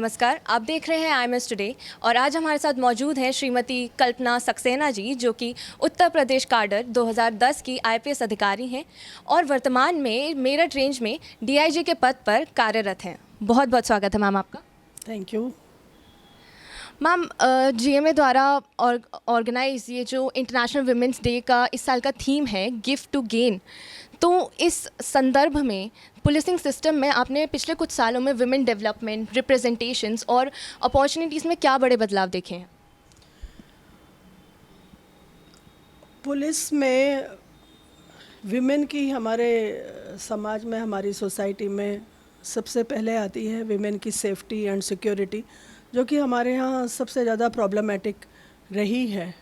नमस्कार, आप देख रहे हैं IMS टुडे और आज हमारे साथ मौजूद हैं श्रीमती कल्पना सक्सेना जी, जो कि उत्तर प्रदेश काडर 2010 की IPS अधिकारी हैं और वर्तमान में मेरठ रेंज में DIG के पद पर कार्यरत हैं। बहुत बहुत स्वागत है मैम आपका। थैंक यू मैम, GMA द्वारा ऑर्गेनाइज ये जो इंटरनेशनल वुमेंस डे का इस साल का थीम है गिफ्ट टू गेन, तो इस संदर्भ में पुलिसिंग सिस्टम में आपने पिछले कुछ सालों में वुमेन डेवलपमेंट, रिप्रेजेंटेशंस और अपॉर्चुनिटीज़ में क्या बड़े बदलाव देखे हैं? पुलिस में विमेन की हमारे समाज में, हमारी सोसाइटी में सबसे पहले आती है विमेन की सेफ्टी एंड सिक्योरिटी, जो कि हमारे यहाँ सबसे ज़्यादा प्रॉब्लमेटिक रही है।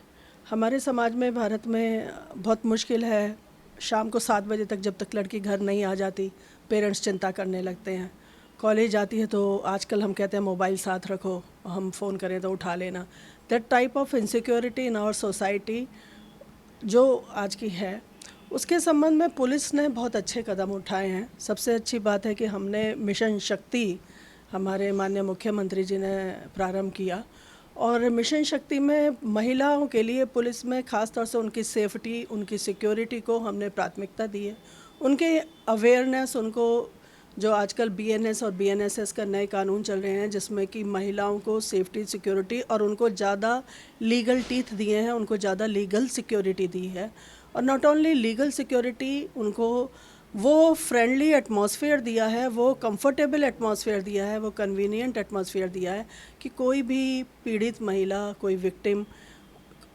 हमारे समाज में, भारत में बहुत मुश्किल है। शाम को 7 बजे तक जब तक लड़की घर नहीं आ जाती, पेरेंट्स चिंता करने लगते हैं। कॉलेज जाती है तो आजकल हम कहते हैं मोबाइल साथ रखो, हम फ़ोन करें तो उठा लेना। That type of insecurity in our society जो आज की है, उसके संबंध में पुलिस ने बहुत अच्छे कदम उठाए हैं। सबसे अच्छी बात है कि हमने मिशन शक्ति हमारे माननीय मुख्यमंत्री जी ने प्रारंभ किया और मिशन शक्ति में महिलाओं के लिए पुलिस में ख़ास तौर से उनकी सेफ्टी, उनकी सिक्योरिटी को हमने प्राथमिकता दी है। उनके अवेयरनेस, उनको जो आजकल BNS और BNSS का नए कानून चल रहे हैं, जिसमें कि महिलाओं को सेफ्टी, सिक्योरिटी और उनको ज़्यादा लीगल टीथ दिए हैं, उनको ज़्यादा लीगल सिक्योरिटी दी है। और नॉट ओनली लीगल सिक्योरिटी, उनको वो फ्रेंडली एटमॉस्फेयर दिया है, वो कंफर्टेबल एटमॉस्फेयर दिया है, वो कन्वीनियंट एटमॉस्फेयर दिया है कि कोई भी पीड़ित महिला, कोई विक्टिम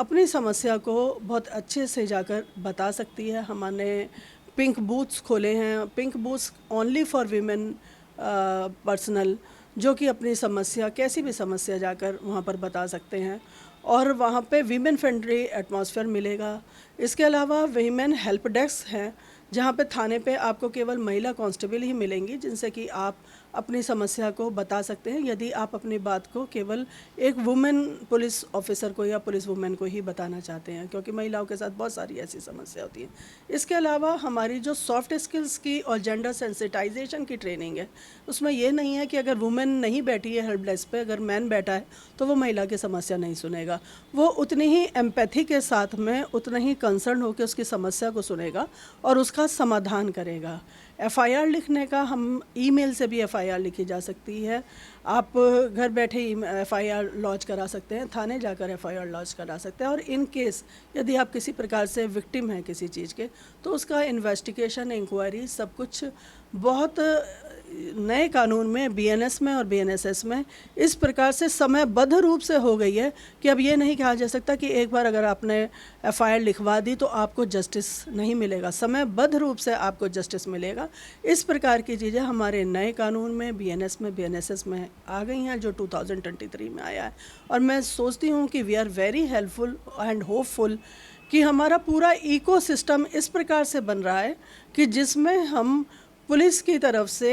अपनी समस्या को बहुत अच्छे से जाकर बता सकती है। हमने पिंक बूथ्स खोले हैं, pink booths only for women personal, जो कि अपनी समस्या, कैसी भी समस्या जाकर वहाँ पर बता सकते हैं और वहाँ पे वीमेन फ्रेंडली एटमॉस्फेयर मिलेगा। इसके अलावा वीमेन हेल्प डेस्क हैं, जहाँ पे थाने पे आपको केवल महिला कांस्टेबल ही मिलेंगी, जिनसे कि आप अपनी समस्या को बता सकते हैं, यदि आप अपनी बात को केवल एक वुमेन पुलिस ऑफिसर को या पुलिस वुमेन को ही बताना चाहते हैं, क्योंकि महिलाओं के साथ बहुत सारी ऐसी समस्या होती हैं। इसके अलावा हमारी जो सॉफ्ट स्किल्स की और जेंडर सेंसिटाइजेशन की ट्रेनिंग है, उसमें ये नहीं है कि अगर वुमेन नहीं बैठी है हेल्प डेस्क पे, अगर मैन बैठा है तो वो महिला की समस्या नहीं सुनेगा। वो उतनी ही एम्पैथी के साथ में, उतना ही कंसर्न होकर उसकी समस्या को सुनेगा और उसका समाधान करेगा। FIR लिखने का, हम ईमेल से भी FIR लिखी जा सकती है। आप घर बैठे FIR लॉन्च करा सकते हैं, थाने जाकर FIR लॉन्च करा सकते हैं। और इन केस यदि आप किसी प्रकार से विक्टिम हैं किसी चीज़ के, तो उसका इन्वेस्टिगेशन, इंक्वायरी, सब कुछ बहुत नए कानून में, BNS में और BNSS में इस प्रकार से समयबद्ध रूप से हो गई है कि अब ये नहीं कहा जा सकता कि एक बार अगर आपने FIR लिखवा दी तो आपको जस्टिस नहीं मिलेगा। समयबद्ध रूप से आपको जस्टिस मिलेगा। इस प्रकार की चीज़ें हमारे नए कानून में, BNS में, BNSS में आ गई हैं, जो 2023 में आया है। और मैं सोचती हूँ कि we are very helpful and hopeful कि हमारा पूरा इकोसिस्टम इस प्रकार से बन रहा है कि जिसमें हम पुलिस की तरफ से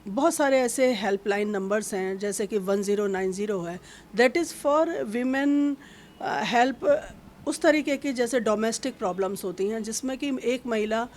बहुत सारे ऐसे हेल्पलाइन नंबर्स हैं, जैसे कि 1090 है, that is for women help, उस तरीके की जैसे डोमेस्टिक प्रॉब्लम्स होती हैं, जिसमें कि एक महिला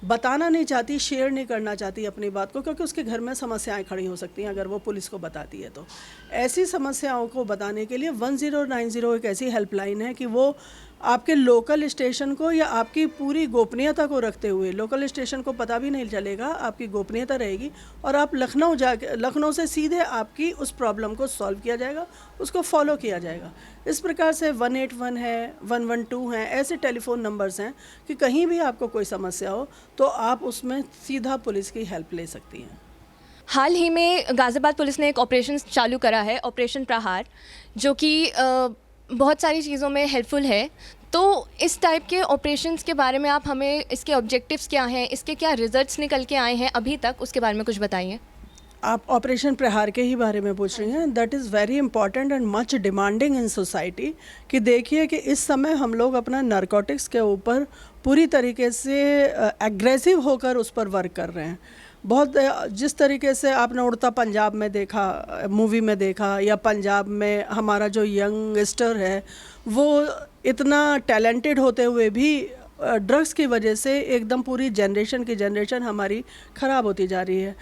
बताना नहीं चाहती, शेयर नहीं करना चाहती अपनी बात को, क्योंकि उसके घर में समस्याएं खड़ी हो सकती हैं अगर वो पुलिस को बताती है। तो ऐसी समस्याओं को बताने के लिए 1090 एक ऐसी हेल्पलाइन है कि वो आपके लोकल स्टेशन को या आपकी पूरी गोपनीयता को रखते हुए, लोकल स्टेशन को पता भी नहीं चलेगा, आपकी गोपनीयता रहेगी और आप लखनऊ से सीधे आपकी उस प्रॉब्लम को सॉल्व किया जाएगा, उसको फॉलो किया जाएगा। इस प्रकार से 181 है, 112 हैं, ऐसे टेलीफोन नंबर्स हैं कि कहीं भी आपको कोई समस्या हो तो आप उसमें सीधा पुलिस की हेल्प ले सकती हैं। हाल ही में गाज़ियाबाद पुलिस ने एक ऑपरेशन चालू करा है, ऑपरेशन प्रहार, जो कि बहुत सारी चीज़ों में हेल्पफुल है। तो इस टाइप के ऑपरेशंस के बारे में आप हमें, इसके ऑब्जेक्टिव्स क्या हैं, इसके क्या रिजल्ट्स निकल के आए हैं अभी तक, उसके बारे में कुछ बताइए। आप ऑपरेशन प्रहार के ही बारे में पूछ रही हैं। That is very important and much demanding in society कि देखिए कि इस समय हम लोग अपना नारकोटिक्स के ऊपर पूरी तरीके से एग्रेसिव होकर उस पर वर्क कर रहे हैं। बहुत जिस तरीके से आपने उड़ता पंजाब में देखा, मूवी में देखा, या पंजाब में हमारा जो यंगस्टर है वो इतना टैलेंटेड होते हुए भी ड्रग्स की वजह से एकदम पूरी जनरेशन की जनरेशन हमारी ख़राब होती जा रही है।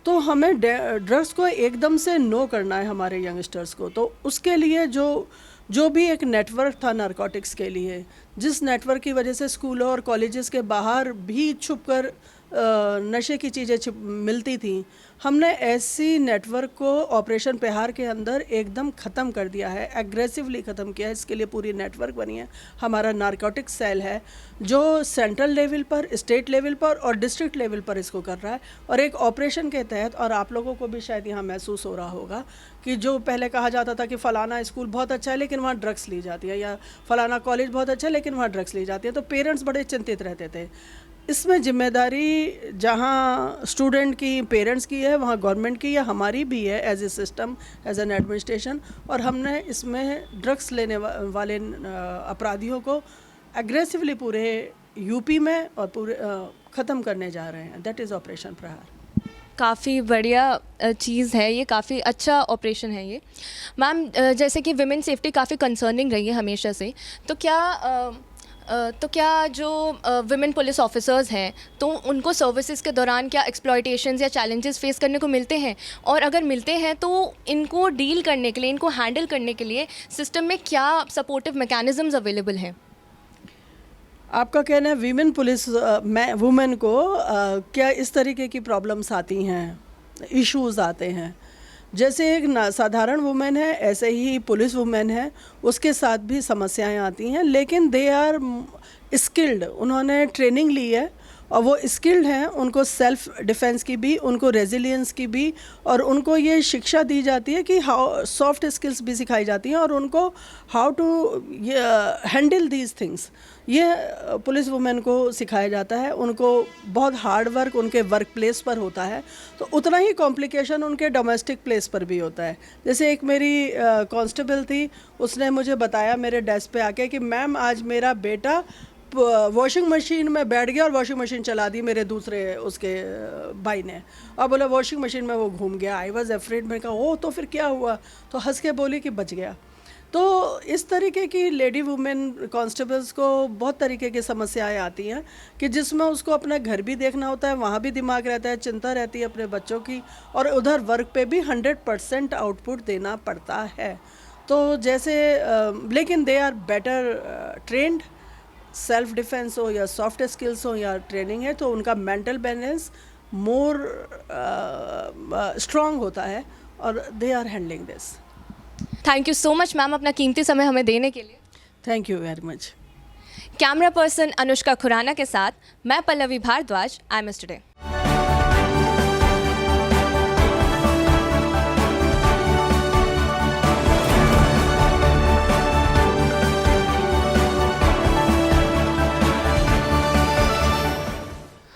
तो हमें ड्रग्स को एकदम से नो करना है हमारे यंगस्टर्स को। तो उसके लिए जो भी एक नेटवर्क था नारकोटिक्स के लिए, जिस नेटवर्क की वजह से स्कूलों और कॉलेजेस के बाहर भी छुपकर नशे की चीज़ें मिलती थी, हमने ऐसी नेटवर्क को ऑपरेशन बिहार के अंदर एकदम ख़त्म कर दिया है, एग्रेसिवली ख़त्म किया है। इसके लिए पूरी नेटवर्क बनी है। हमारा नारकोटिक सेल है जो सेंट्रल लेवल पर, स्टेट लेवल पर और डिस्ट्रिक्ट लेवल पर इसको कर रहा है। और एक ऑपरेशन के तहत, और आप लोगों को भी शायद यहाँ महसूस हो रहा होगा कि जो पहले कहा जाता था कि फ़लाना स्कूल बहुत अच्छा है लेकिन वहाँ ड्रग्स ली जाती है, या फ़लाना कॉलेज बहुत अच्छा है लेकिन वहाँ ड्रग्स ली जाती है, तो पेरेंट्स बड़े चिंतित रहते थे। इसमें जिम्मेदारी जहाँ स्टूडेंट की, पेरेंट्स की है, वहाँ गवर्नमेंट की या हमारी भी है as a system, as an administration. और हमने इसमें ड्रग्स लेने वाले अपराधियों को एग्रेसिवली पूरे यूपी में और पूरे ख़त्म करने जा रहे हैं। दैट इज़ ऑपरेशन प्रहार। काफ़ी बढ़िया चीज़ है ये, काफ़ी अच्छा ऑपरेशन है ये। मैम, जैसे कि विमेन सेफ्टी काफ़ी कंसर्निंग रही है हमेशा से, तो क्या जो विमेन पुलिस ऑफिसर्स हैं, तो उनको सर्विसेज के दौरान क्या एक्सप्लॉयटेशंस या चैलेंजेस फेस करने को मिलते हैं? और अगर मिलते हैं तो इनको डील करने के लिए, इनको हैंडल करने के लिए सिस्टम में क्या सपोर्टिव मैकेनिज़म्स अवेलेबल हैं? आपका कहना है वीमेन पुलिस वुमेन को क्या इस तरीके की प्रॉब्लम्स आती हैं, इश्यूज आते हैं? जैसे एक साधारण वुमेन है, ऐसे ही पुलिस वुमेन है, उसके साथ भी समस्याएं आती हैं, लेकिन दे आर स्किल्ड, उन्होंने ट्रेनिंग ली है और वो स्किल्ड हैं। उनको सेल्फ डिफेंस की भी, उनको रेजिलियंस की भी, और उनको ये शिक्षा दी जाती है कि हाउ, सॉफ्ट स्किल्स भी सिखाई जाती हैं और उनको how to handle these things, ये पुलिस वुमेन को सिखाया जाता है। उनको बहुत हार्ड वर्क उनके वर्क प्लेस पर होता है, तो उतना ही कॉम्प्लिकेशन उनके डोमेस्टिक प्लेस पर भी होता है। जैसे एक मेरी कांस्टेबल थी, उसने मुझे बताया मेरे डेस्क पे आके कि मैम आज मेरा बेटा वॉशिंग मशीन में बैठ गया और वॉशिंग मशीन चला दी मेरे दूसरे उसके भाई ने, और बोला वॉशिंग मशीन में वो घूम गया। I was afraid. में कहा ओ तो फिर क्या हुआ? तो हंस के बोली कि बच गया। तो इस तरीके की लेडी वुमेन कांस्टेबल्स को बहुत तरीके की समस्याएं आती हैं कि जिसमें उसको अपना घर भी देखना होता है, वहाँ भी दिमाग रहता है, चिंता रहती है अपने बच्चों की, और उधर वर्क पे भी 100% आउटपुट देना पड़ता है। तो जैसे लेकिन they are better trained, self defence हो या सॉफ्ट स्किल्स हो या ट्रेनिंग है, तो उनका मेंटल बैलेंस मोर स्ट्रॉन्ग होता है और they are handling this. Thank you so much ma'am, अपना कीमती समय हमें देने के लिए। Thank you very much. Camera person Anushka Khurana के साथ मैं Pallavi Bhardwaj, I am today.